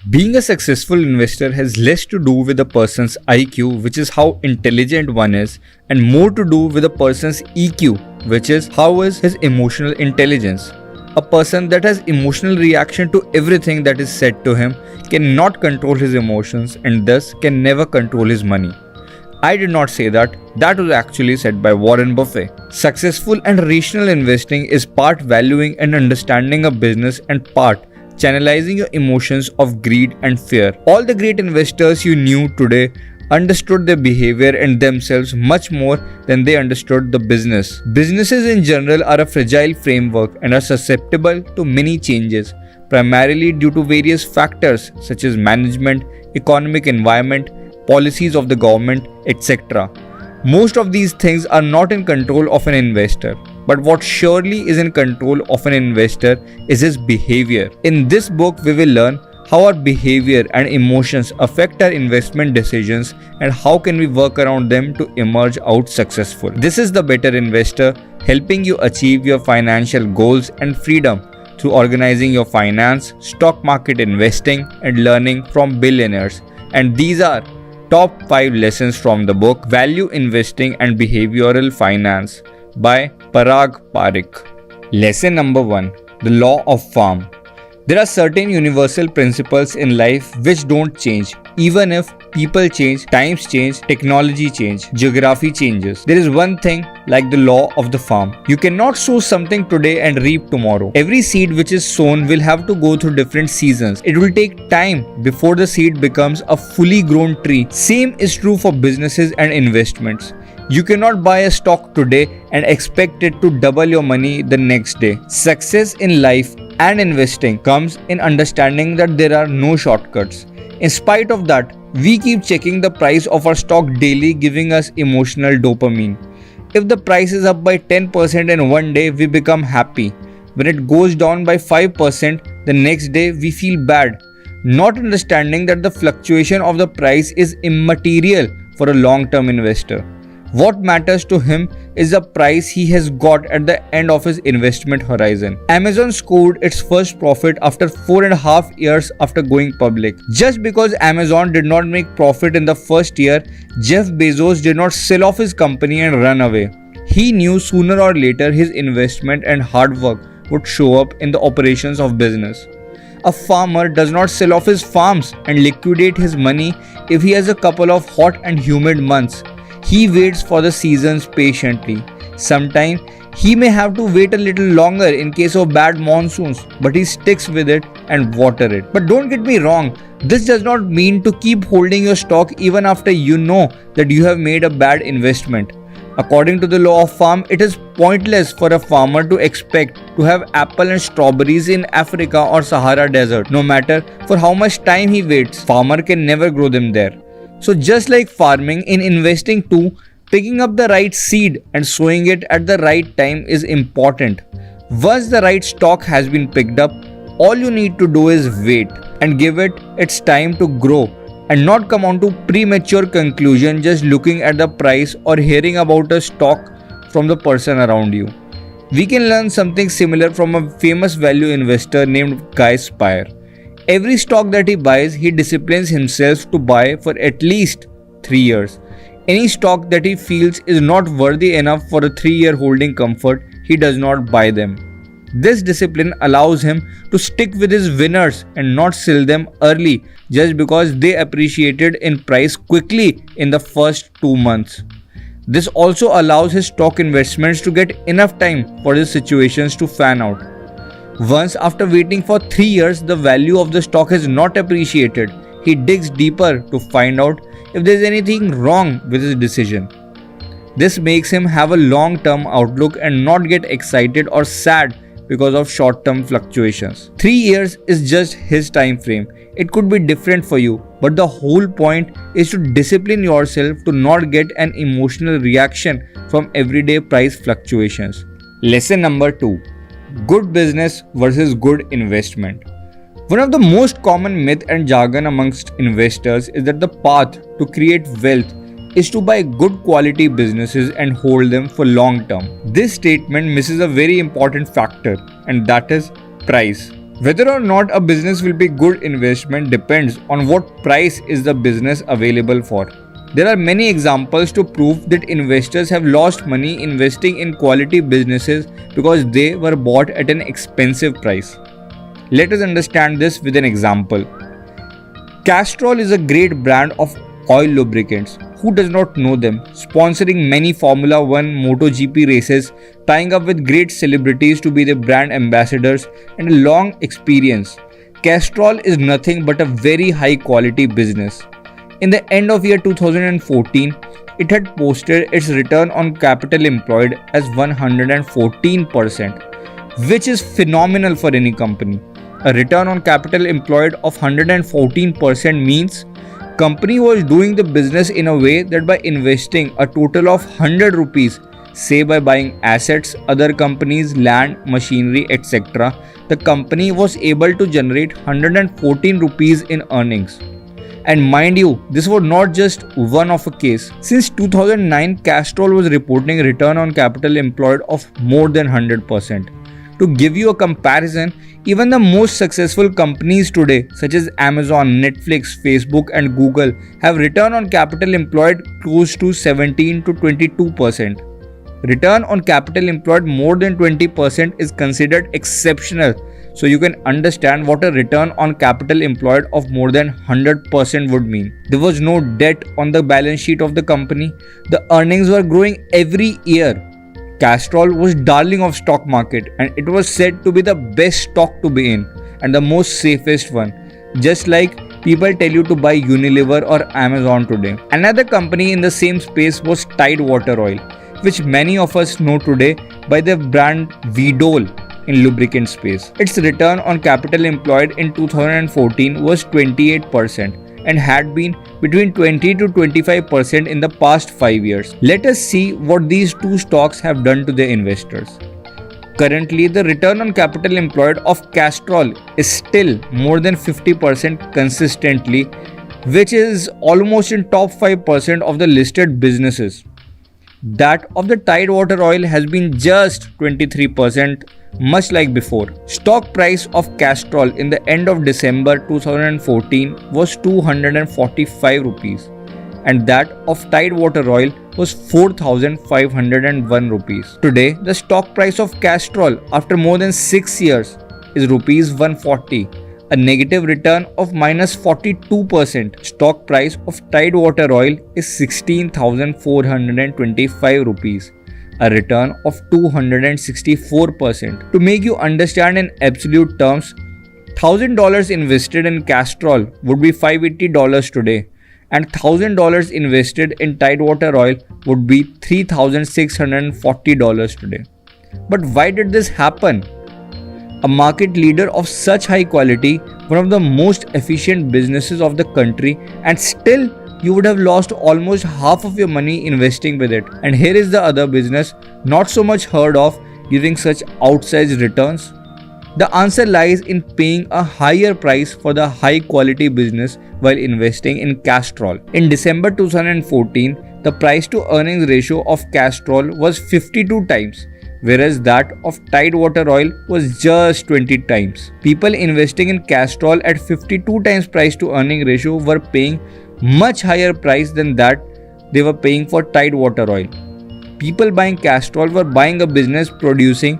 Being a successful investor has less to do with a person's IQ, which is how intelligent one is, and more to do with a person's EQ, which is how is his emotional intelligence. A person that has emotional reaction to everything that is said to him cannot control his emotions and thus can never control his money. I did not say that. That was actually said by Warren Buffett. Successful and rational investing is part valuing and understanding a business and part channelizing your emotions of greed and fear. All the great investors you knew today understood their behavior and themselves much more than they understood the business. Businesses in general are a fragile framework and are susceptible to many changes, primarily due to various factors such as management, economic environment, policies of the government, etc. Most of these things are not in control of an investor, but what surely is in control of an investor is his behavior. In this book, we will learn how our behavior and emotions affect our investment decisions and how can we work around them to emerge out successful. This is The Better Investor, helping you achieve your financial goals and freedom through organizing your finance, stock market investing, and learning from billionaires. And these are Top 5 Lessons from the book Value Investing and Behavioral Finance by Parag Parikh. Lesson number 1. The Law of Farm. There are certain universal principles in life which don't change. Even if people change, times change, technology change, geography changes. There is one thing like the law of the farm. You cannot sow something today and reap tomorrow. Every seed which is sown will have to go through different seasons. It will take time before the seed becomes a fully grown tree. Same is true for businesses and investments. You cannot buy a stock today and expect it to double your money the next day. Success in life and investing comes in understanding that there are no shortcuts. In spite of that, we keep checking the price of our stock daily, giving us emotional dopamine. If the price is up by 10% in one day, we become happy. When it goes down by 5%, the next day we feel bad, not understanding that the fluctuation of the price is immaterial for a long-term investor. What matters to him is the price he has got at the end of his investment horizon. Amazon scored its first profit after 4.5 years after going public. Just because Amazon did not make profit in the first year, Jeff Bezos did not sell off his company and run away. He knew sooner or later his investment and hard work would show up in the operations of business. A farmer does not sell off his farms and liquidate his money if he has a couple of hot and humid months. He waits for the seasons patiently. Sometimes he may have to wait a little longer in case of bad monsoons, but he sticks with it and water it. But don't get me wrong, this does not mean to keep holding your stock even after you know that you have made a bad investment. According to the law of farm, it is pointless for a farmer to expect to have apple and strawberries in Africa or Sahara Desert. No matter for how much time he waits, farmer can never grow them there. So just like farming, in investing too, picking up the right seed and sowing it at the right time is important. Once the right stock has been picked up, all you need to do is wait and give it its time to grow and not come on to premature conclusion just looking at the price or hearing about a stock from the person around you. We can learn something similar from a famous value investor named Guy Spier. Every stock that he buys, he disciplines himself to buy for at least 3 years. Any stock that he feels is not worthy enough for a 3-year holding comfort, he does not buy them. This discipline allows him to stick with his winners and not sell them early just because they appreciated in price quickly in the first 2 months. This also allows his stock investments to get enough time for his situations to fan out. Once after waiting for 3 years, the value of the stock is not appreciated. He digs deeper to find out if there is anything wrong with his decision. This makes him have a long-term outlook and not get excited or sad because of short-term fluctuations. 3 years is just his time frame. It could be different for you, but the whole point is to discipline yourself to not get an emotional reaction from everyday price fluctuations. Lesson number 2. Good business versus good investment. One of the most common myth and jargon amongst investors is that the path to create wealth is to buy good quality businesses and hold them for long term. This statement misses a very important factor, and that is price. Whether or not a business will be good investment depends on what price is the business available for. There are many examples to prove that investors have lost money investing in quality businesses because they were bought at an expensive price. Let us understand this with an example. Castrol is a great brand of oil lubricants. Who does not know them? Sponsoring many Formula 1, MotoGP races, tying up with great celebrities to be their brand ambassadors, and a long experience. Castrol is nothing but a very high quality business. In the end of year 2014, it had posted its return on capital employed as 114%, which is phenomenal for any company. A return on capital employed of 114% means company was doing the business in a way that by investing a total of 100 rupees, say by buying assets, other companies, land, machinery, etc., the company was able to generate 114 rupees in earnings. And mind you, this was not just one of a case. Since 2009, Castrol was reporting return on capital employed of more than 100%. To give you a comparison, even the most successful companies today, such as Amazon, Netflix, Facebook, and Google, have return on capital employed close to 17 to 22%. Return on capital employed more than 20% is considered exceptional. So you can understand what a return on capital employed of more than 100% would mean. There was no debt on the balance sheet of the company. The earnings were growing every year. Castrol was darling of stock market and it was said to be the best stock to be in and the most safest one. Just like people tell you to buy Unilever or Amazon today. Another company in the same space was Tide Water Oil, which many of us know today by the brand Vidol in lubricant space. Its return on capital employed in 2014 was 28% and had been between 20 to 25% in the past 5 years. Let us see what these two stocks have done to their investors. Currently, the return on capital employed of Castrol is still more than 50% consistently, which is almost in top 5% of the listed businesses. That of the Tide Water Oil has been just 23%, much like before. Stock price of Castrol in the end of December 2014 was 245 rupees and that of Tide Water Oil was 4,501 rupees. Today, the stock price of Castrol after more than 6 years is rupees 140, a negative return of minus 42%. Stock price of Tide Water Oil is 16,425 rupees, a return of 264%. To make you understand in absolute terms, $1,000 invested in Castrol would be $580 today, and $1,000 invested in Tide Water Oil would be $3,640 today. But why did this happen? A market leader of such high quality, one of the most efficient businesses of the country, and still you would have lost almost half of your money investing with it. And here is the other business, not so much heard of, giving such outsized returns. The answer lies in paying a higher price for the high quality business while investing in Castrol. In December 2014, the price to earnings ratio of Castrol was 52 times. Whereas that of Tide Water Oil was just 20 times. People investing in Castrol at 52 times price to earning ratio were paying much higher price than that they were paying for Tide Water Oil. People buying Castrol were buying a business producing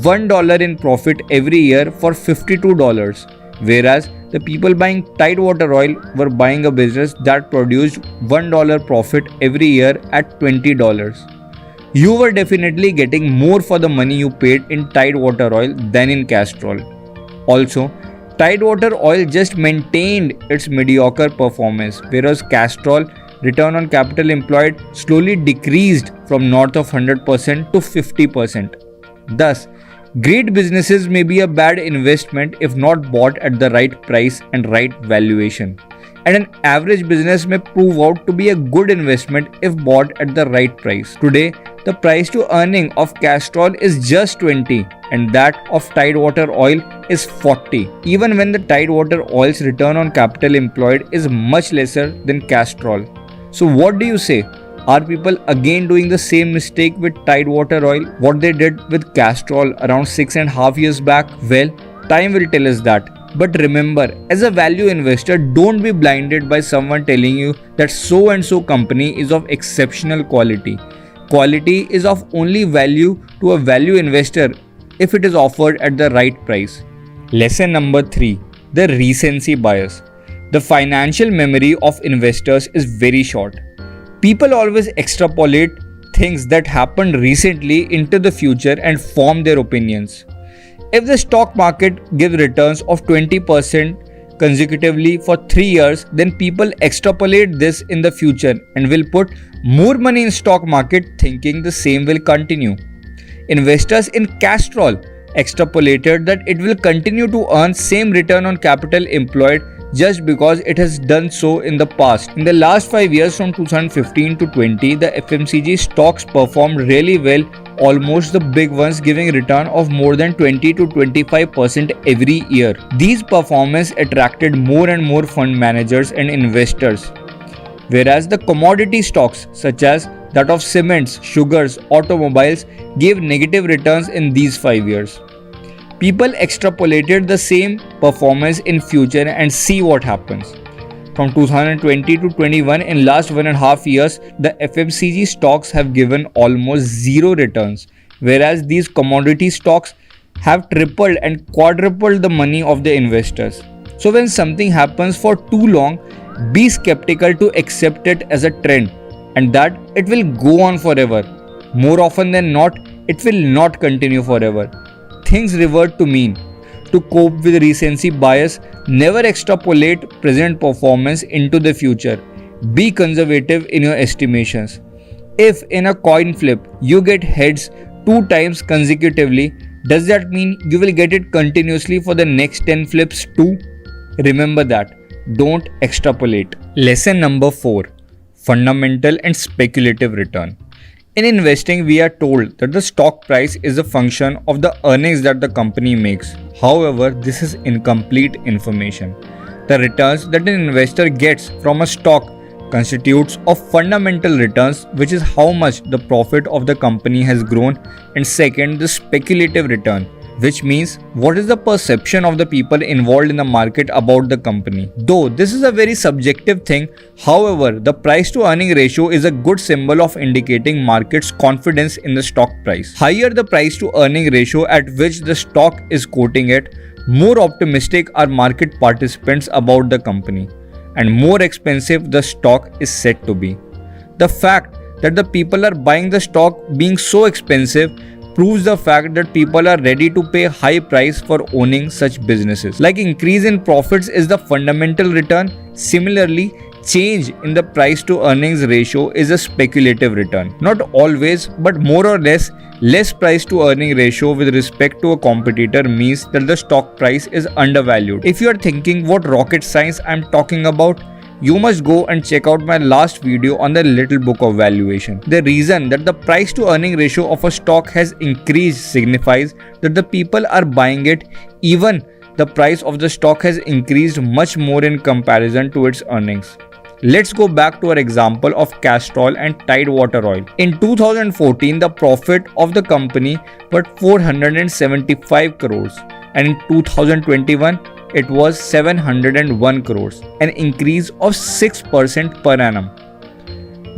$1 in profit every year for $52, whereas the people buying Tide Water Oil were buying a business that produced $1 profit every year at $20. You were definitely getting more for the money you paid in Tide Water Oil than in Castrol. Also, Tide Water Oil just maintained its mediocre performance, whereas Castrol return on capital employed slowly decreased from north of 100% to 50%. Thus, great businesses may be a bad investment if not bought at the right price and right valuation. And an average business may prove out to be a good investment if bought at the right price. Today, the price to earning of Castrol is just 20 and that of Tide Water Oil is 40, even when the Tide Water Oil's return on capital employed is much lesser than Castrol. So what do you say? Are people again doing the same mistake with Tide Water Oil what they did with Castrol around 6.5 years back? Well, Time will tell us that. But remember, as a value investor, don't be blinded by someone telling you that so and so company is of exceptional quality. Quality is of only value to a value investor if it is offered at the right price. Lesson number 3. The recency bias. The financial memory of investors is very short. People always extrapolate things that happened recently into the future and form their opinions. If the stock market gives returns of 20% consecutively for 3 years, then people extrapolate this in the future and will put more money in stock market thinking the same will continue. Investors in Castrol extrapolated that it will continue to earn same return on capital employed just because it has done so in the past. In the last 5 years from 2015 to 20, the FMCG stocks performed really well, almost the big ones giving return of more than 20 to 25% every year. These performance attracted more and more fund managers and investors. Whereas the commodity stocks such as that of cements, sugars, automobiles gave negative returns in these 5 years. People extrapolated the same performance in future and see what happens. From 2020 to 21, in last 1.5 years, the FMCG stocks have given almost zero returns, whereas these commodity stocks have tripled and quadrupled the money of the investors. So when something happens for too long, be skeptical to accept it as a trend and that it will go on forever. More often than not, it will not continue forever. Things revert to mean. To cope with recency bias, never extrapolate present performance into the future. Be conservative in your estimations. If in a coin flip you get heads 2 times consecutively, does that mean you will get it continuously for the next 10 flips too? Remember that. Don't extrapolate. Lesson number 4. Fundamental and speculative return. In investing, we are told that the stock price is a function of the earnings that the company makes. However, this is incomplete information. The returns that an investor gets from a stock constitutes of fundamental returns, which is how much the profit of the company has grown, and second, the speculative return, which means what is the perception of the people involved in the market about the company. Though this is a very subjective thing, however, the price to earning ratio is a good symbol of indicating market's confidence in the stock price. Higher the price to earning ratio at which the stock is quoting at, more optimistic are market participants about the company, and more expensive the stock is said to be. The fact that the people are buying the stock being so expensive proves the fact that people are ready to pay high price for owning such businesses. Like increase in profits is the fundamental return, similarly, change in the price to earnings ratio is a speculative return. Not always, but more or less price to earning ratio with respect to a competitor means that the stock price is undervalued. If you are thinking what rocket science I am talking about, you must go and check out my last video on the Little Book of Valuation. The reason that the price to earning ratio of a stock has increased signifies that the people are buying it, even the price of the stock has increased much more in comparison to its earnings. Let's go back to our example of Castrol and Tide Water Oil. In 2014, the profit of the company was 475 crores, and in 2021, it was 701 crores, an increase of 6% per annum.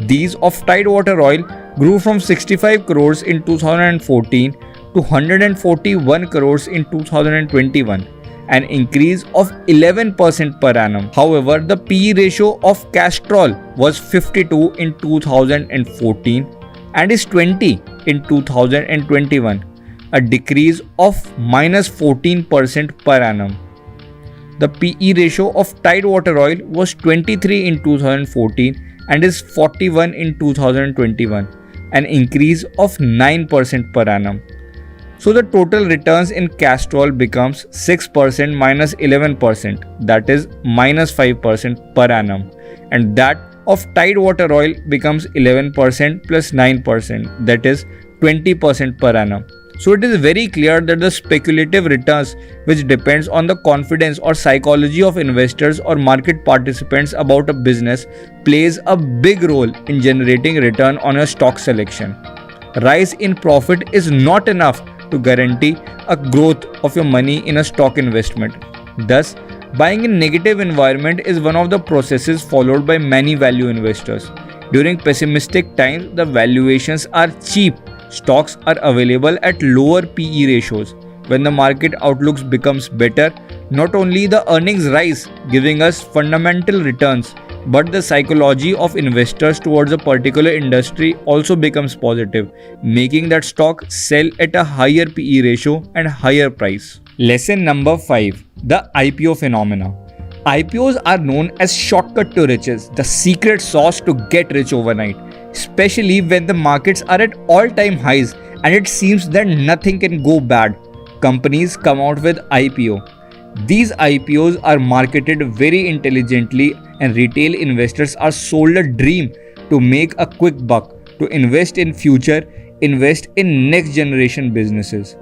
These of Tide Water Oil grew from 65 crores in 2014 to 141 crores in 2021, an increase of 11% per annum. However, the PE ratio of Castrol was 52 in 2014 and is 20 in 2021, a decrease of -14% per annum. The PE ratio of Tide Water Oil was 23 in 2014 and is 41 in 2021, an increase of 9% per annum. So the total returns in Castrol becomes 6% minus 11%, that is -5% per annum, and that of Tide Water Oil becomes 11% plus 9%, that is 20% per annum. So it is very clear that the speculative returns, which depends on the confidence or psychology of investors or market participants about a business, plays a big role in generating return on your stock selection. Rise in profit is not enough to guarantee a growth of your money in a stock investment. Thus, buying in negative environment is one of the processes followed by many value investors. During pessimistic times, the valuations are cheap. Stocks are available at lower PE ratios. When the market outlook becomes better, not only the earnings rise, giving us fundamental returns, but the psychology of investors towards a particular industry also becomes positive, making that stock sell at a higher PE ratio and higher price. Lesson number 5. The IPO phenomena. IPOs are known as shortcut to riches, the secret sauce to get rich overnight, especially when the markets are at all-time highs and it seems that nothing can go bad. Companies come out with IPO. These IPOs are marketed very intelligently and retail investors are sold a dream to make a quick buck, to invest in future, invest in next generation businesses.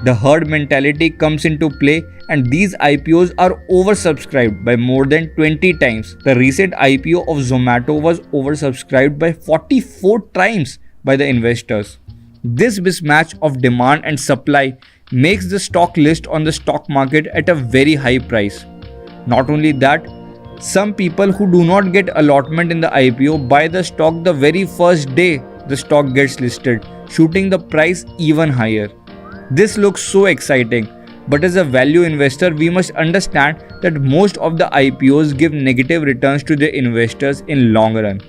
The herd mentality comes into play and these IPOs are oversubscribed by more than 20 times. The recent IPO of Zomato was oversubscribed by 44 times by the investors. This mismatch of demand and supply makes the stock list on the stock market at a very high price. Not only that, some people who do not get allotment in the IPO buy the stock the very first day the stock gets listed, shooting the price even higher. This looks so exciting, but as a value investor, we must understand that most of the IPOs give negative returns to the investors in long run.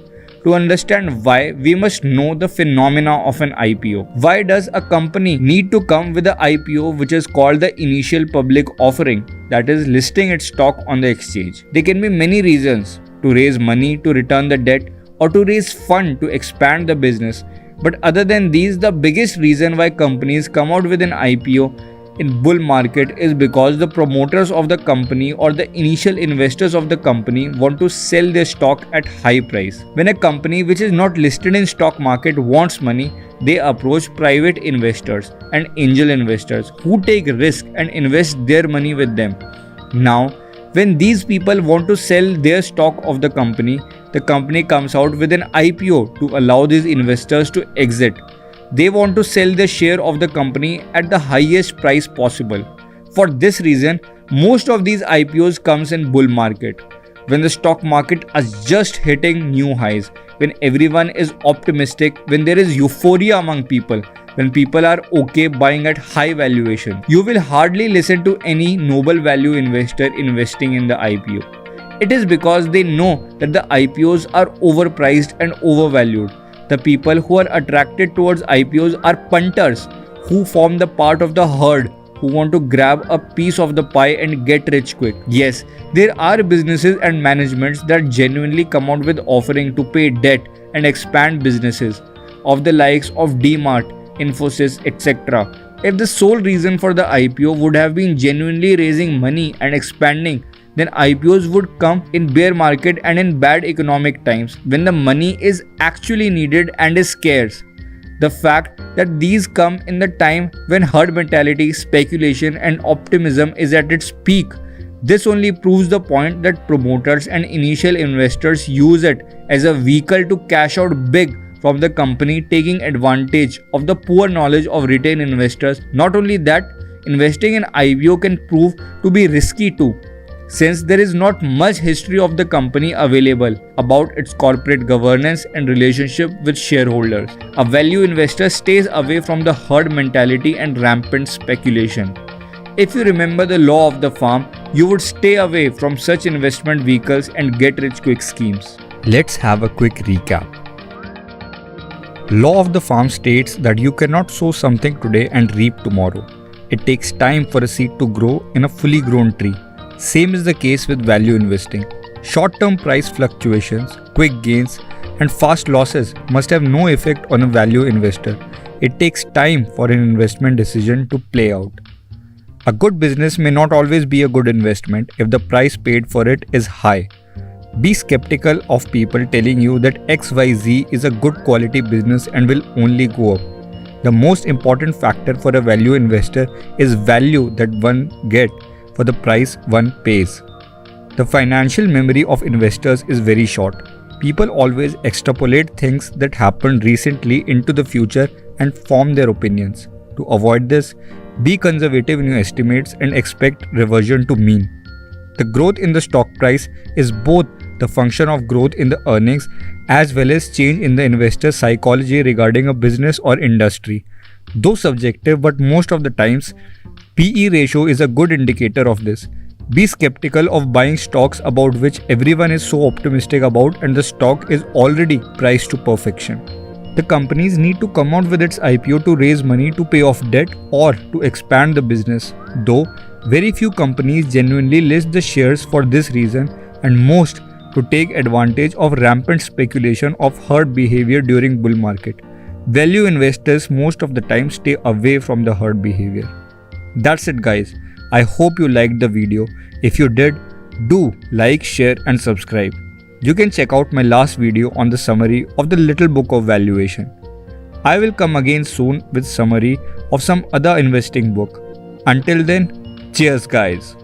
To understand why, we must know the phenomena of an IPO. Why does a company need to come with an IPO, which is called the initial public offering, that is listing its stock on the exchange? There can be many reasons: to raise money, to return the debt, or to raise fund to expand the business. But other than these, the biggest reason why companies come out with an IPO in bull market is because the promoters of the company or the initial investors of the company want to sell their stock at high price. When a company which is not listed in stock market wants money, they approach private investors and angel investors who take risk and invest their money with them. Now, when these people want to sell their stock of the company comes out with an IPO to allow these investors to exit. They want to sell their share of the company at the highest price possible. For this reason, most of these IPOs comes in bull market, when the stock market is just hitting new highs, when everyone is optimistic, when there is euphoria among people, when people are okay buying at high valuation. You will hardly listen to any noble value investor investing in the IPO. It is because they know that the IPOs are overpriced and overvalued. The people who are attracted towards IPOs are punters who form the part of the herd who want to grab a piece of the pie and get rich quick. Yes, there are businesses and managements that genuinely come out with offering to pay debt and expand businesses of the likes of DMart, Infosys, etc. If the sole reason for the IPO would have been genuinely raising money and expanding, then IPOs would come in bear market and in bad economic times when the money is actually needed and is scarce. The fact that these come in the time when herd mentality, speculation and optimism is at its peak, this only proves the point that promoters and initial investors use it as a vehicle to cash out big from the company, taking advantage of the poor knowledge of retail investors. Not only that, investing in IPO can prove to be risky too, since there is not much history of the company available about its corporate governance and relationship with shareholders. A value investor stays away from the herd mentality and rampant speculation. If you remember the law of the farm, you would stay away from such investment vehicles and get rich quick schemes. Let's have a quick recap. Law of the farm states that you cannot sow something today and reap tomorrow. It takes time for a seed to grow in a fully grown tree. Same is the case with value investing. Short-term price fluctuations, quick gains, and fast losses must have no effect on a value investor. It takes time for an investment decision to play out. A good business may not always be a good investment if the price paid for it is high. Be skeptical of people telling you that XYZ is a good quality business and will only go up. The most important factor for a value investor is value that one gets for the price one pays. The financial memory of investors is very short. People always extrapolate things that happened recently into the future and form their opinions. To avoid this, be conservative in your estimates and expect reversion to mean. The growth in the stock price is both the function of growth in the earnings as well as change in the investor's psychology regarding a business or industry. Though subjective, but most of the times, PE ratio is a good indicator of this. Be skeptical of buying stocks about which everyone is so optimistic about and the stock is already priced to perfection. The companies need to come out with its IPO to raise money to pay off debt or to expand the business, though very few companies genuinely list the shares for this reason and most to take advantage of rampant speculation of herd behavior during bull market. Value investors most of the time stay away from the herd behavior. That's it guys. I hope you liked the video. If you did, do like, share and subscribe. You can check out my last video on the summary of the Little Book of Valuation. I will come again soon with summary of some other investing book. Until then, cheers guys.